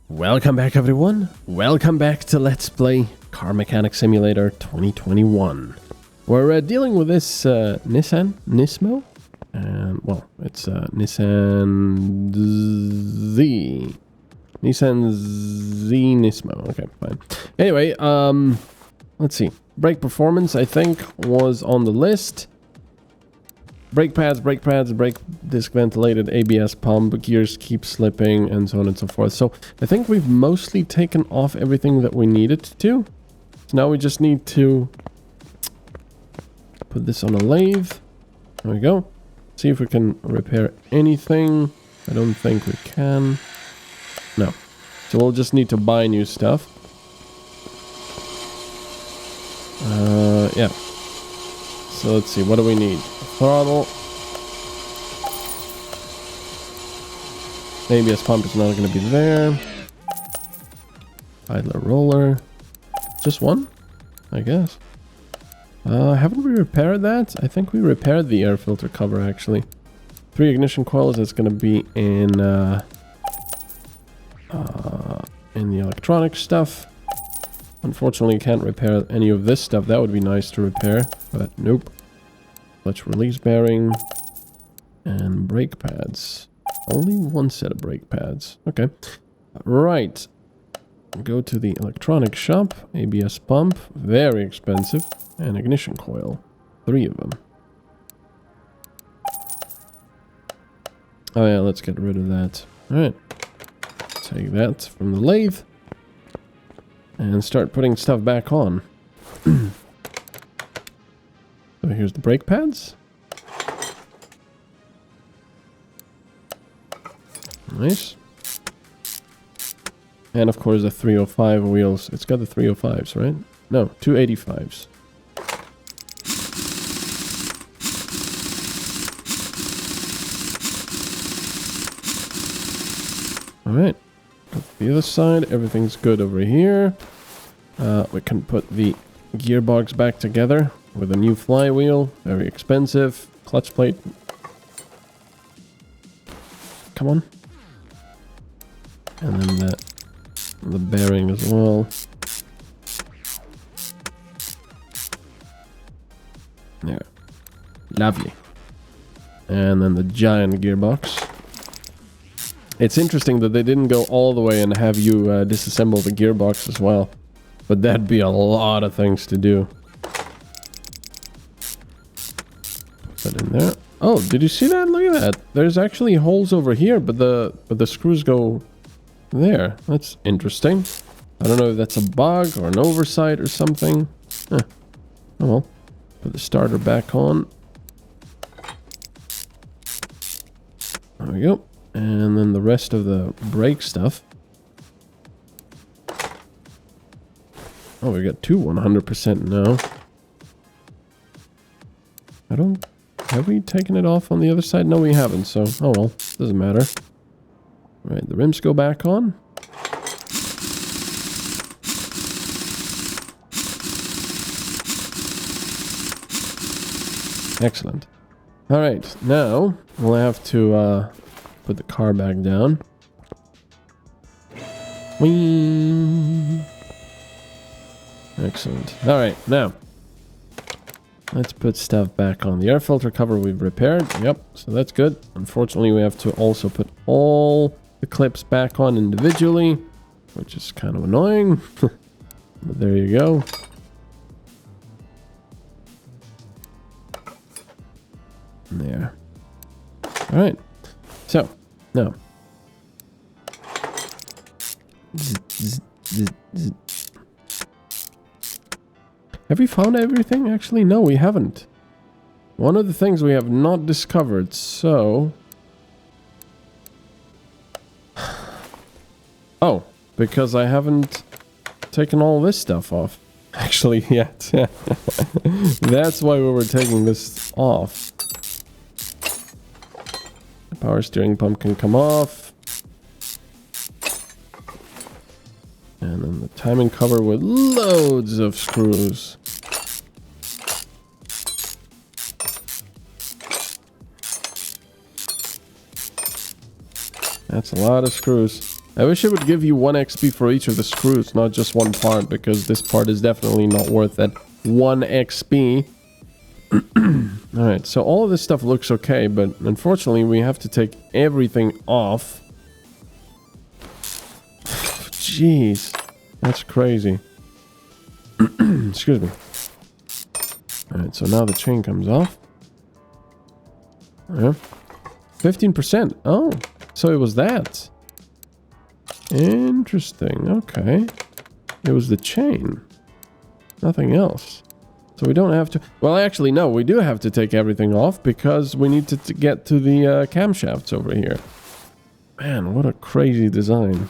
Welcome back, everyone. Welcome back to Let's Play Car Mechanic Simulator 2021. We're dealing with this Nissan Nismo. Well, it's Nissan Z. Nissan Z Nismo. Okay, fine. Anyway, let's see. Brake performance, I think, was on the list. Brake pads, brake disc ventilated, ABS pump, gears keep slipping, and so on and so forth. So I think we've mostly taken off everything that we needed to. So now we just need to put this on a lathe. There we go. See if we can repair anything. I don't think we can. No. So we'll just need to buy new stuff. Yeah. So let's see, what do we need? Throttle. ABS pump is not going to be there. Idler roller. Just one, I guess. Haven't we repaired that? I think we repaired the air filter cover, actually. 3 ignition coils, that's going to be in the electronic stuff. Unfortunately, you can't repair any of this stuff. That would be nice to repair, but nope. Clutch release bearing and brake pads. Only one set of brake pads. Okay. Right. Go to the electronic shop. ABS pump. Very expensive. And ignition coil. 3 of them. Oh yeah, let's get rid of that. Alright. Take that from the lathe. And start putting stuff back on. So here's the brake pads. Nice. And of course the 305 wheels. It's got the 305s, right? No, 285s. Alright. The other side, everything's good over here. We can put the gearbox back together with a new flywheel. Very expensive. Clutch plate. Come on. And then the bearing as well. There. Lovely. And then the giant gearbox. It's interesting that they didn't go all the way and have you disassemble the gearbox as well. But that'd be a lot of things to do. Put that in there. Oh, did you see that? Look at that. There's actually holes over here, but the screws go there. That's interesting. I don't know if that's a bug or an oversight or something. Oh well. Put the starter back on. There we go. And then the rest of the brake stuff. Oh, we got 2 100% now. Have we taken it off on the other side? No, we haven't, so, oh well, doesn't matter. Alright, the rims go back on. Excellent. Alright, now we'll have to put the car back down. Whee! Excellent. Alright, now let's put stuff back on. The air filter cover we've repaired. Yep, so that's good. Unfortunately, we have to also put all the clips back on individually, which is kind of annoying. But there you go. There. Alright. So, now. Have we found everything? Actually, no, we haven't. One of the things we have not discovered, so... Oh, because I haven't taken all this stuff off. Actually, yet. That's why we were taking this off. The power steering pump can come off. And then the timing cover with loads of screws. That's a lot of screws. I wish it would give you 1 XP for each of the screws, not just one part, because this part is definitely not worth that 1 XP. Alright, so all of this stuff looks okay, but unfortunately we have to take everything off. Jeez, that's crazy. Excuse me. Alright, so now the chain comes off. Yeah. 15%. Oh, so it was that. Interesting. Okay. It was the chain. Nothing else. So we don't have to... Well, actually, no. We do have to take everything off because we need to get to the camshafts over here. Man, what a crazy design.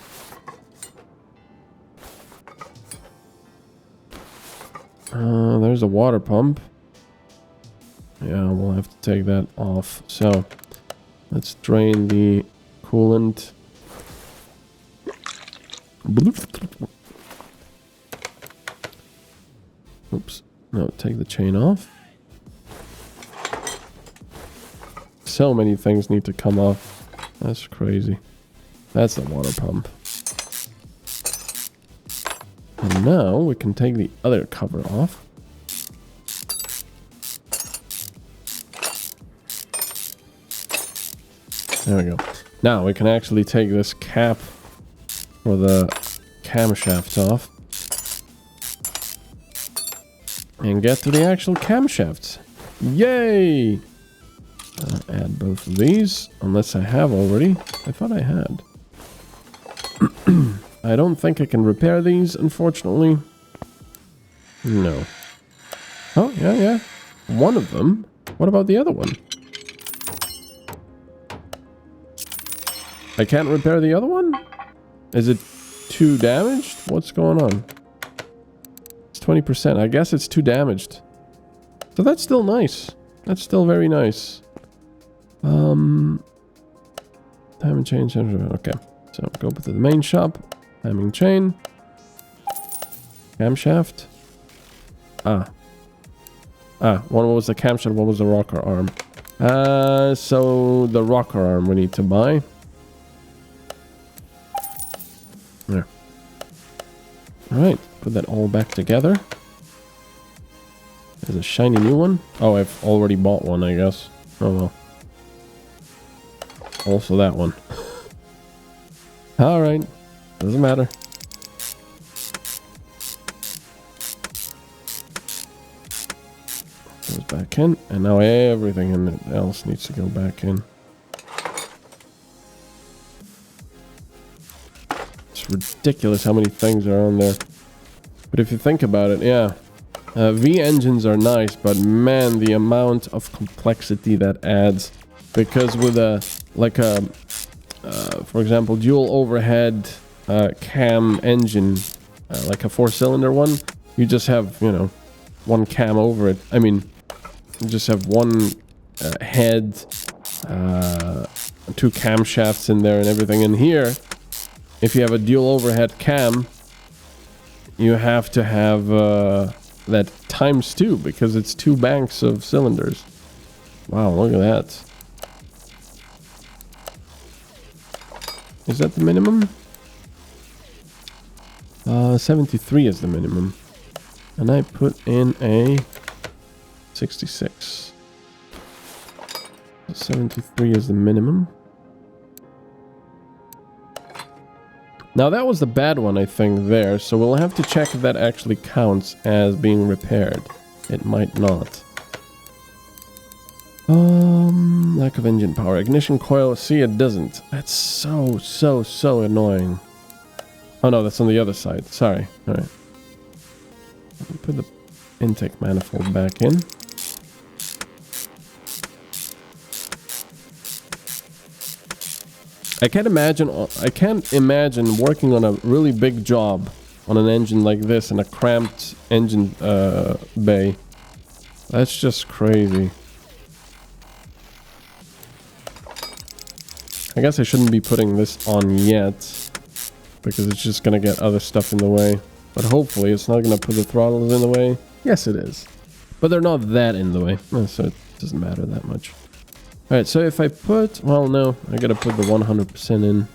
There's a water pump. Yeah, we'll have to take that off. So, let's drain the coolant. Oops. No, take the chain off. So many things need to come off. That's crazy. That's the water pump. And now we can take the other cover off. There we go. Now we can actually take this cap for the camshaft off and get to the actual camshafts. Yay! Add both of these, unless I have already. I thought I had. I don't think I can repair these, unfortunately. No. Oh, yeah. One of them. What about the other one? I can't repair the other one? Is it too damaged? What's going on? It's 20%. I guess it's too damaged. So that's still nice. That's still very nice. Time and chain. Okay. So go to the main shop. Timing chain. Camshaft. One was the camshaft, one was the rocker arm. So the rocker arm we need to buy. There. Alright, put that all back together. There's a shiny new one. Oh, I've already bought one, I guess. Oh well. Also that one. Alright. Doesn't matter. Goes back in. And now everything else needs to go back in. It's ridiculous how many things are on there. But if you think about it, yeah. V engines are nice, but man, the amount of complexity that adds. Because with for example, dual overhead cam engine, like a 4-cylinder one, you just have, you know, one cam over it. I mean, you just have one head, 2 camshafts in there and everything. And here, if you have a dual overhead cam, you have to have that ×2 because it's 2 banks of cylinders. Wow, look at that. Is that the minimum? 73 is the minimum. And I put in a 66. 73 is the minimum. Now that was the bad one, I think, there. So we'll have to check if that actually counts as being repaired. It might not. Lack of engine power. Ignition coil. See, it doesn't. That's so annoying. Oh no, that's on the other side. Sorry. Alright. Put the intake manifold back in. I can't imagine working on a really big job on an engine like this in a cramped engine bay. That's just crazy. I guess I shouldn't be putting this on yet, because it's just gonna get other stuff in the way. But hopefully it's not gonna put the throttles in the way. Yes, it is. But they're not that in the way, so it doesn't matter that much. Alright, so if I put... Well, no, I gotta put the 100% in.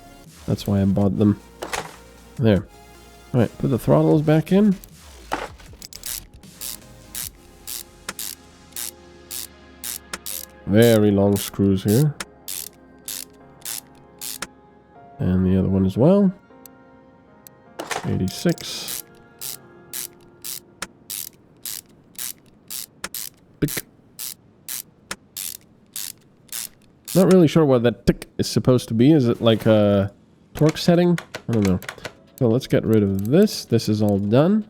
That's why I bought them. There. Alright, put the throttles back in. Very long screws here. And the other one as well. 86. Tick. Not really sure what that tick is supposed to be. Is it like a torque setting? I don't know. So let's get rid of this. This is all done.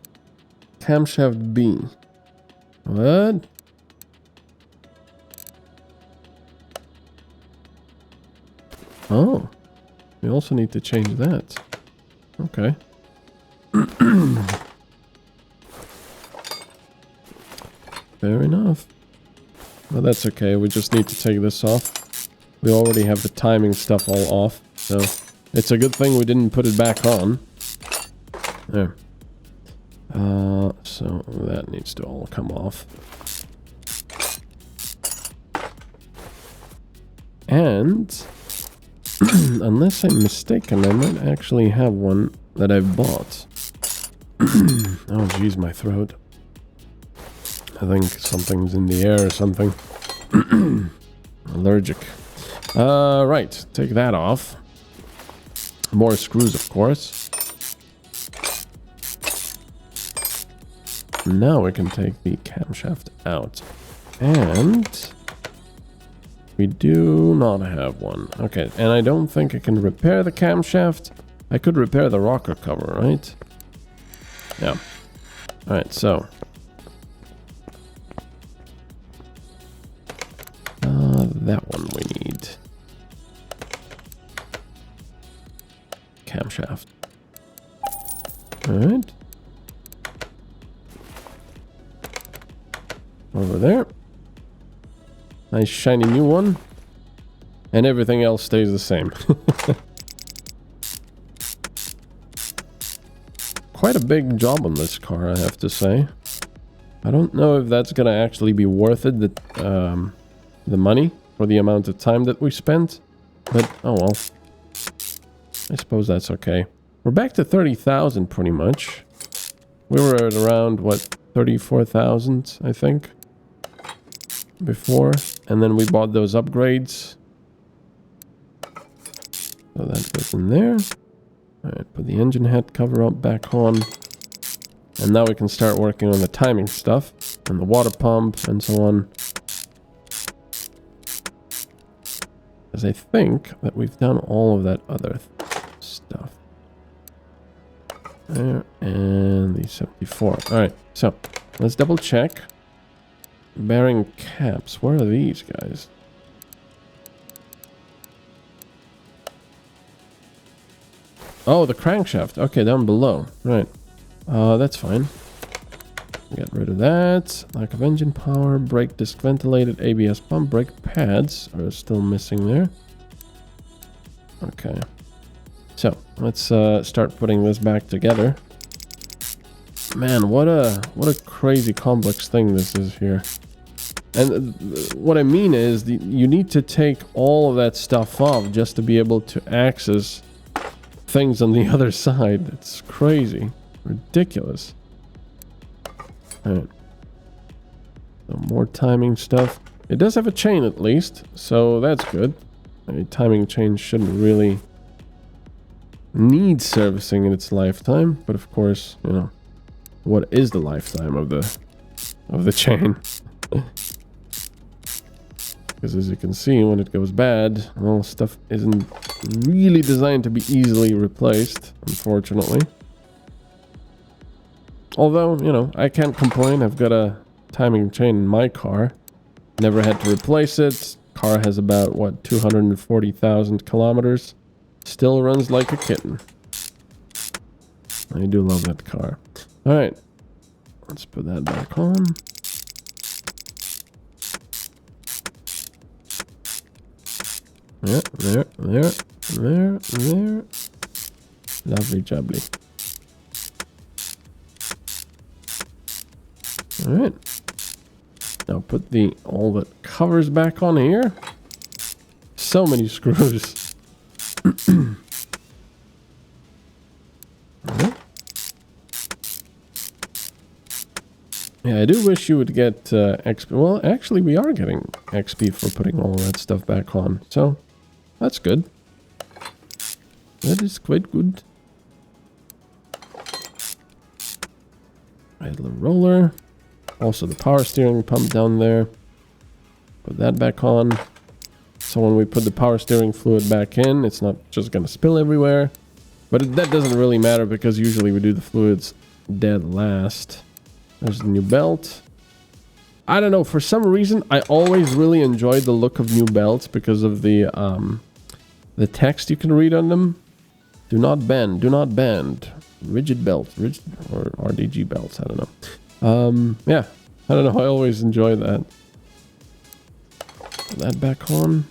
Camshaft B. What? Oh. We also need to change that. Okay. Fair enough. Well, that's okay. We just need to take this off. We already have the timing stuff all off. So it's a good thing we didn't put it back on. There. So that needs to all come off. And unless I'm mistaken, I might actually have one that I bought. Oh jeez, my throat. I think something's in the air or something. Allergic. Right, take that off. More screws, of course. Now we can take the camshaft out. And we do not have one. Okay, and I don't think I can repair the camshaft. I could repair the rocker cover, right? Yeah. Alright, so. That one we need. Camshaft. Alright. Over there. Nice shiny new one. And everything else stays the same. Quite a big job on this car, I have to say. I don't know if that's gonna actually be worth it, the money for the amount of time that we spent. But, oh well. I suppose that's okay. We're back to 30,000 pretty much. We were at around, what, 34,000, I think, before. And then we bought those upgrades. So that goes in there. Alright, put the engine head cover up back on. And now we can start working on the timing stuff. And the water pump and so on. Because I think that we've done all of that other stuff. There, and the 74. Alright, so let's double check. Bearing caps. Where are these guys? Oh, the crankshaft. Okay, down below. Right. That's fine. Get rid of that. Lack of engine power. Brake disc ventilated. ABS pump. Brake pads are still missing there. Okay. So, let's start putting this back together. Man, what a crazy complex thing this is here. And what I mean is, you need to take all of that stuff off just to be able to access things on the other side. It's crazy. Ridiculous. Alright. So more timing stuff. It does have a chain at least, so that's good. A timing chain shouldn't really need servicing in its lifetime, but of course, you know, what is the lifetime of the chain? Because as you can see, when it goes bad, well, stuff isn't really designed to be easily replaced, unfortunately. Although, you know, I can't complain. I've got a timing chain in my car. Never had to replace it. Car has about, what, 240,000 kilometers. Still runs like a kitten. I do love that car. Alright. Let's put that back on. Yeah, there. Lovely jubbly. Alright. Now put all the covers back on here. So many screws. Yeah, I do wish you would get XP. Well, actually, we are getting XP for putting all that stuff back on. So, that's good. That is quite good. Idler roller. Also the power steering pump down there. Put that back on. So when we put the power steering fluid back in, it's not just going to spill everywhere. But that doesn't really matter because usually we do the fluids dead last. There's the new belt. I don't know, for some reason I always really enjoyed the look of new belts because of the text you can read on them. Do not bend, do not bend. Rigid belt, rigid or RDG belts, I don't know. Yeah, I don't know, I always enjoy that. Put that back on.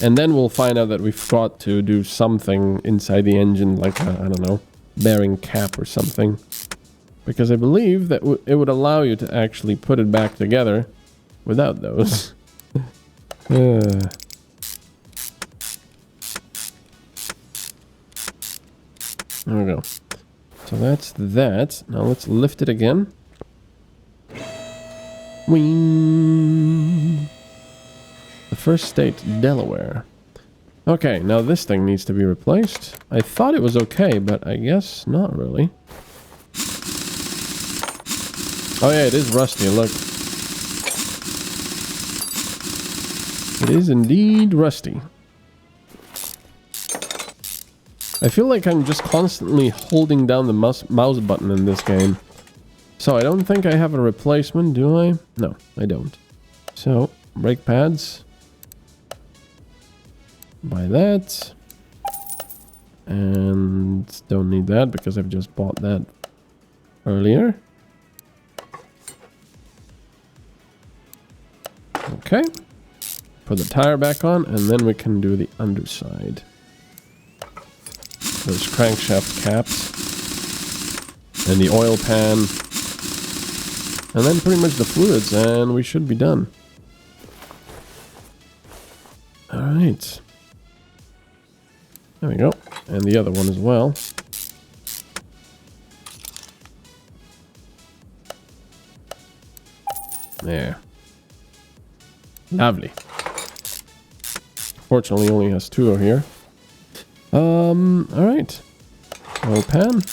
And then we'll find out that we forgot to do something inside the engine, like a, I don't know, bearing cap or something. Because I believe that it would allow you to actually put it back together without those. There we go. So that's that. Now let's lift it again. Whee! The first state, Delaware. Okay, now this thing needs to be replaced. I thought it was okay, but I guess not really. Oh yeah, it is rusty, look. It is indeed rusty. I feel like I'm just constantly holding down the mouse button in this game. So I don't think I have a replacement, do I? No, I don't. So, brake pads. Buy that. And don't need that because I've just bought that earlier. Okay. Put the tire back on and then we can do the underside. Those crankshaft caps. And the oil pan. And then pretty much the fluids and we should be done. Alright. There we go. And the other one as well. There. Lovely. Fortunately only has two over here. Alright. Oil pan.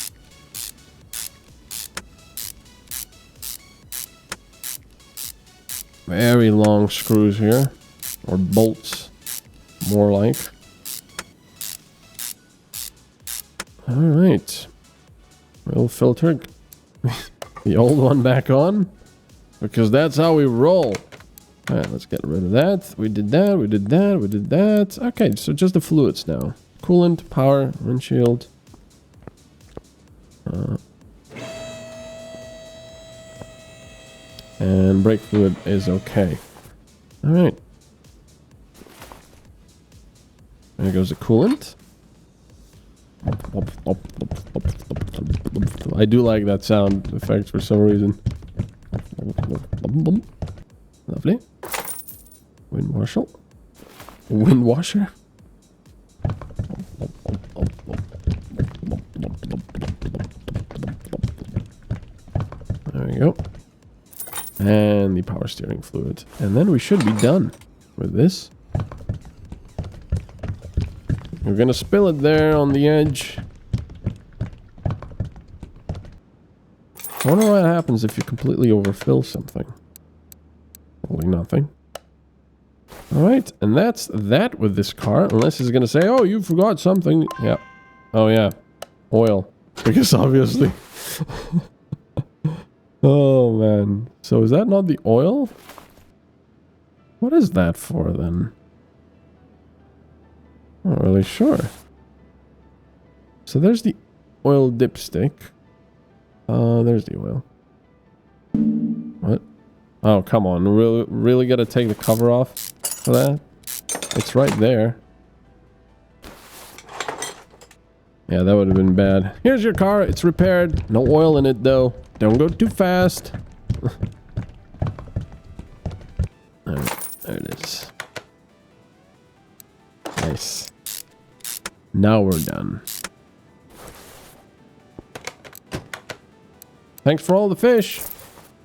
Very long screws here. Or bolts. More like. Alright. Oil filter. The old one back on. Because that's how we roll. Alright, let's get rid of that. We did that, we did that, we did that. Okay, so just the fluids now. Coolant, power, windshield. And brake fluid is okay. Alright. There goes the coolant. I do like that sound effect for some reason. Lovely. Wind washer. Wind washer. There we go. And the power steering fluid. And then we should be done with this. We're gonna spill it there on the edge. I wonder what happens if you completely overfill something. Probably nothing. Alright, and that's that with this car. Unless he's gonna say, oh, you forgot something. Yeah. Oh, yeah. Oil. Because obviously. Oh, man. So is that not the oil? What is that for, then? Not really sure. So there's the oil dipstick. There's the oil. What? Oh, come on. Really gotta take the cover off for that? It's right there. Yeah, that would have been bad. Here's your car. It's repaired. No oil in it, though. Don't go too fast. Alright, there it is. Nice. Now we're done. Thanks for all the fish.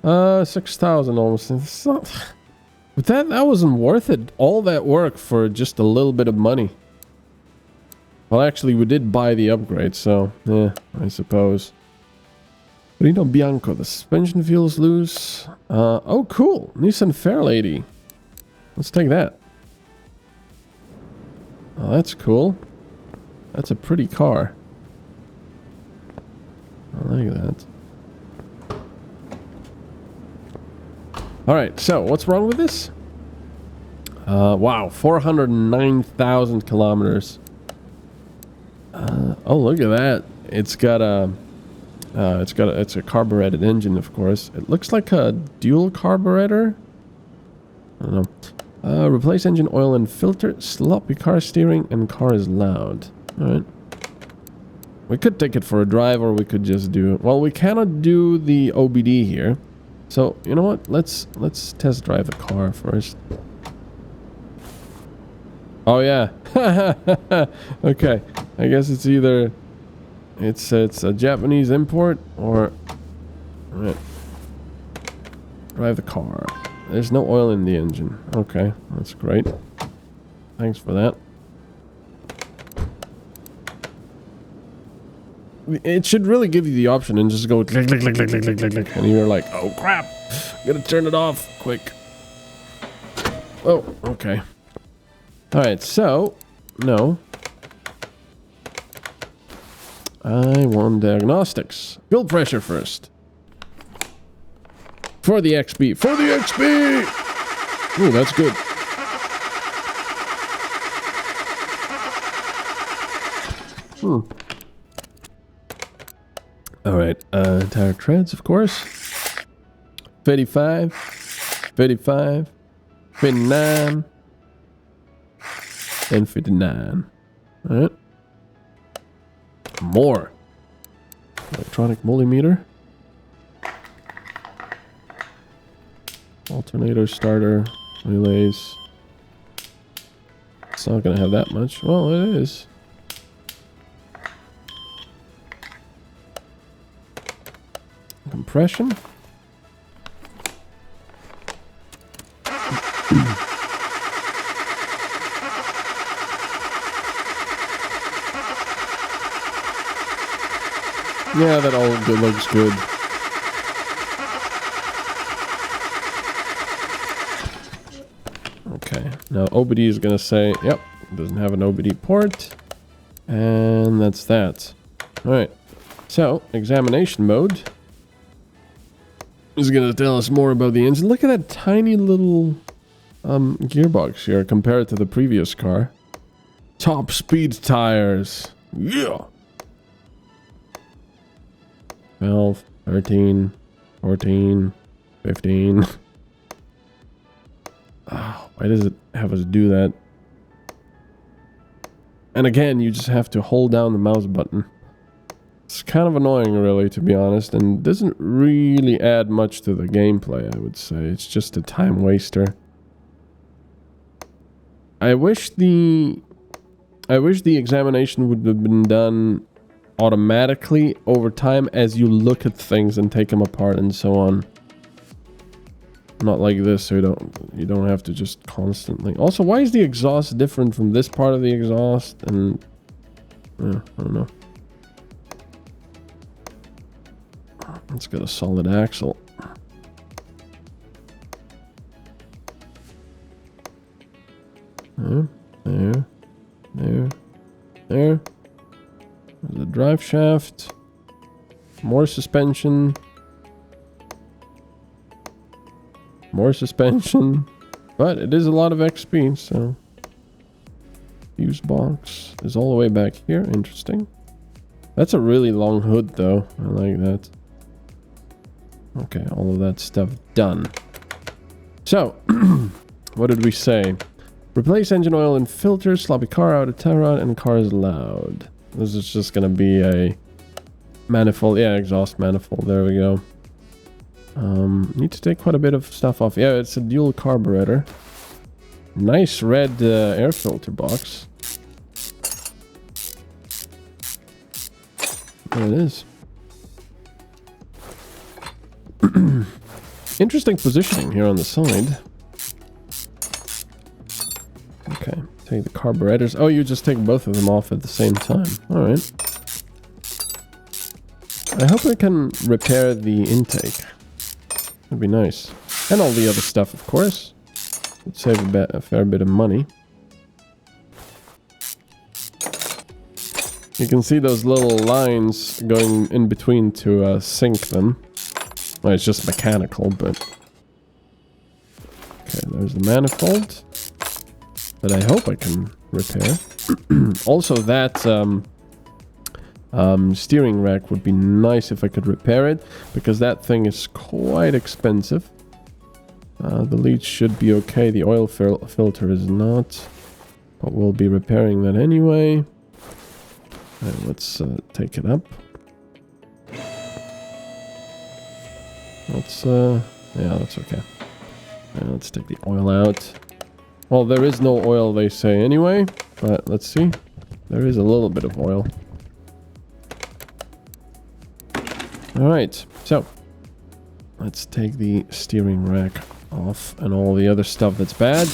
6,000 almost. It's not, but that wasn't worth it. All that work for just a little bit of money. Well, actually, we did buy the upgrade, so yeah, I suppose. Reno Bianco, the suspension feels loose. Oh, cool. Nissan Fairlady. Let's take that. Oh, that's cool. That's a pretty car. I like that. Alright, so what's wrong with this? Wow, 409,000 kilometers. Oh, look at that. It's a carbureted engine, of course. It looks like a dual carburetor. I don't know. Replace engine oil and filter, sloppy car steering, and car is loud. Alright. We could take it for a drive, or we could just do it. Well, we cannot do the OBD here. So, you know what? Let's test drive the car first. Oh yeah. Okay. I guess it's either it's a Japanese import or right. Drive the car. There's no oil in the engine. Okay, that's great. Thanks for that. It should really give you the option and just go click, click, click, click, click, click, click, click, and you're like, oh crap, gotta turn it off quick. Oh, okay. All right, so no, I want diagnostics. Fuel pressure first. For the XP. For the XP! Ooh, that's good. Alright, tire treads, of course. 55. 55. 59. And 59. Alright. More. Electronic multimeter. Alternator, starter, relays. It's not gonna have that much. Well, it is. Compression. Yeah, that all good, looks good. Okay, now OBD is gonna say, yep, it doesn't have an OBD port. And that's that. Alright, so examination mode is gonna tell us more about the engine. Look at that tiny little gearbox here compared to the previous car. Top speed tires. Yeah! 12, 13, 14, 15. Oh, why does it have us do that? And again, you just have to hold down the mouse button. It's kind of annoying, really, to be honest, and doesn't really add much to the gameplay, I would say. It's just a time waster. I wish the examination would have been done automatically over time as you look at things and take them apart and so on. Not like this, so you don't have to just constantly. Also, why is the exhaust different from this part of the exhaust? And I don't know. It's got a solid axle. There. There's a drive shaft. More suspension. More suspension. But it is a lot of XP, so. Fuse box is all the way back here. Interesting. That's a really long hood, though. I like that. Okay, all of that stuff done. So, what did we say? Replace engine oil and filter, sloppy car out of tie rod, and car is loud. This is just gonna be a manifold, yeah, exhaust manifold. There we go. Need to take quite a bit of stuff off. Yeah, it's a dual carburetor. Nice red air filter box. There it is. Interesting positioning here on the side. Okay, take the carburetors. Oh, you just take both of them off at the same time. Alright. I hope I can repair the intake. That'd be nice. And all the other stuff, of course. Would save a fair bit of money. You can see those little lines going in between to sync them. Well, it's just mechanical, but... Okay, there's the manifold. That I hope I can repair. Also, that steering rack would be nice if I could repair it, because that thing is quite expensive. The lead should be okay. The oil filter is not, but we'll be repairing that anyway. Let's take it up. Let's yeah, that's okay. Let's take the oil out. Well, there is no oil, they say anyway, but let's see. There is a little bit of oil. Alright, so let's take the steering rack off and all the other stuff that's bad.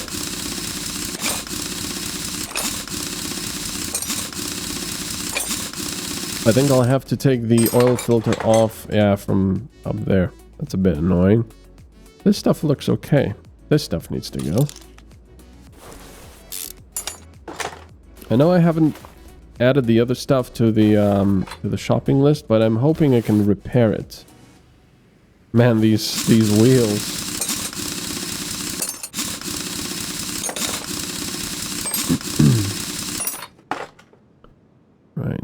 I think I'll have to take the oil filter off, yeah, from up there. That's a bit annoying. This stuff looks okay. This stuff needs to go. I know I haven't added the other stuff to the shopping list, but I'm hoping I can repair it. Man, these wheels. Right,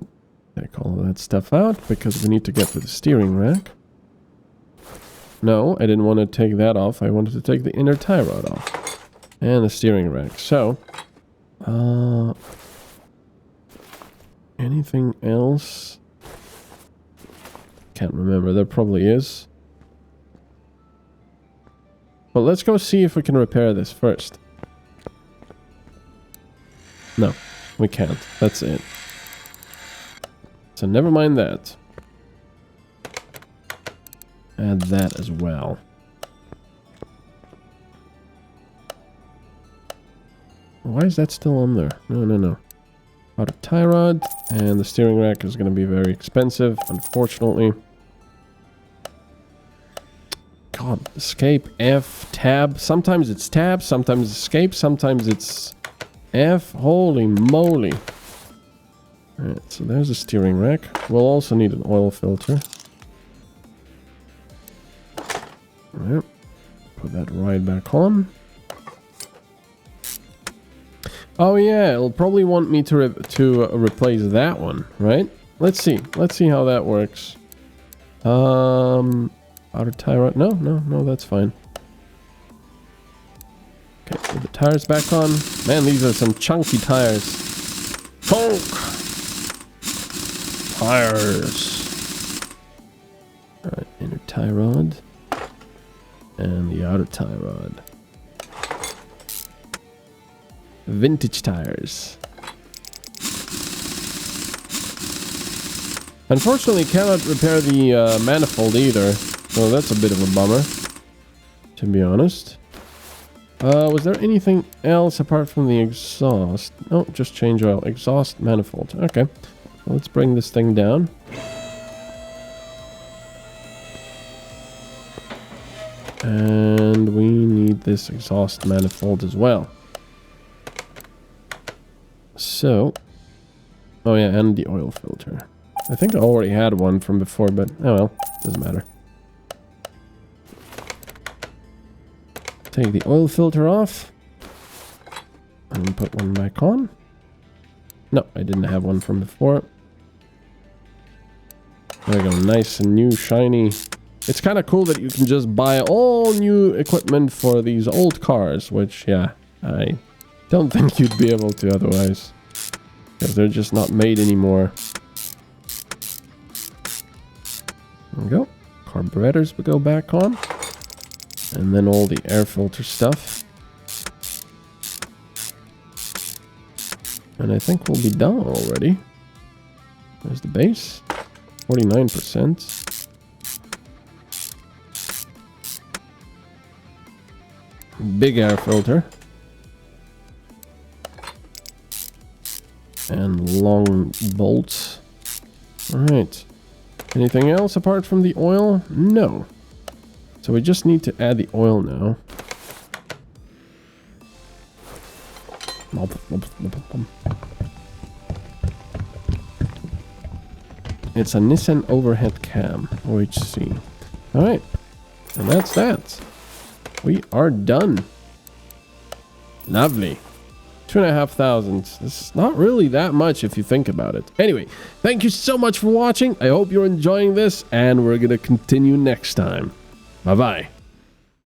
take all of that stuff out because we need to get to the steering rack. No, I didn't want to take that off. I wanted to take the inner tie rod off and the steering rack. So, anything else? Can't remember. There probably is. But let's go see if we can repair this first. No, we can't. That's it. So never mind that. Add that as well. Why is that still on there? No. Outer tie rod, and the steering rack is going to be very expensive, unfortunately. God, escape, F, tab. Sometimes it's tab, sometimes escape, sometimes it's F. Holy moly. Alright, so there's the steering rack. We'll also need an oil filter. Alright, put that right back on. Oh yeah, it'll probably want me to replace that one, right? Let's see how that works. Outer tie rod. No, that's fine. Okay, put the tires back on. Man, these are some chunky tires. Funk tires. All right, inner tie rod and the outer tie rod. Vintage tires. Unfortunately, cannot repair the manifold either, so that's a bit of a bummer, to be honest. Was there anything else apart from the exhaust? No, just change oil. Exhaust manifold. Okay, well, let's bring this thing down. And we need this exhaust manifold as well. So, oh yeah, and the oil filter. I think I already had one from before, but oh well, doesn't matter. Take the oil filter off and put one back on. No, I didn't have one from before. There we go, nice and new, shiny. It's kind of cool that you can just buy all new equipment for these old cars, which, yeah, I don't think you'd be able to otherwise, because they're just not made anymore. There we go. Carburetors will go back on. And then all the air filter stuff. And I think we'll be done already. There's the base. 49%. big air filter. And long bolts. Alright. Anything else apart from the oil? No. So we just need to add the oil now. It's a Nissan overhead cam, OHC. Alright. And that's that. We are done. Lovely. 2,500. This is not really that much if you think about it. Anyway, thank you so much for watching. I hope you're enjoying this, and we're gonna continue next time. Bye-bye.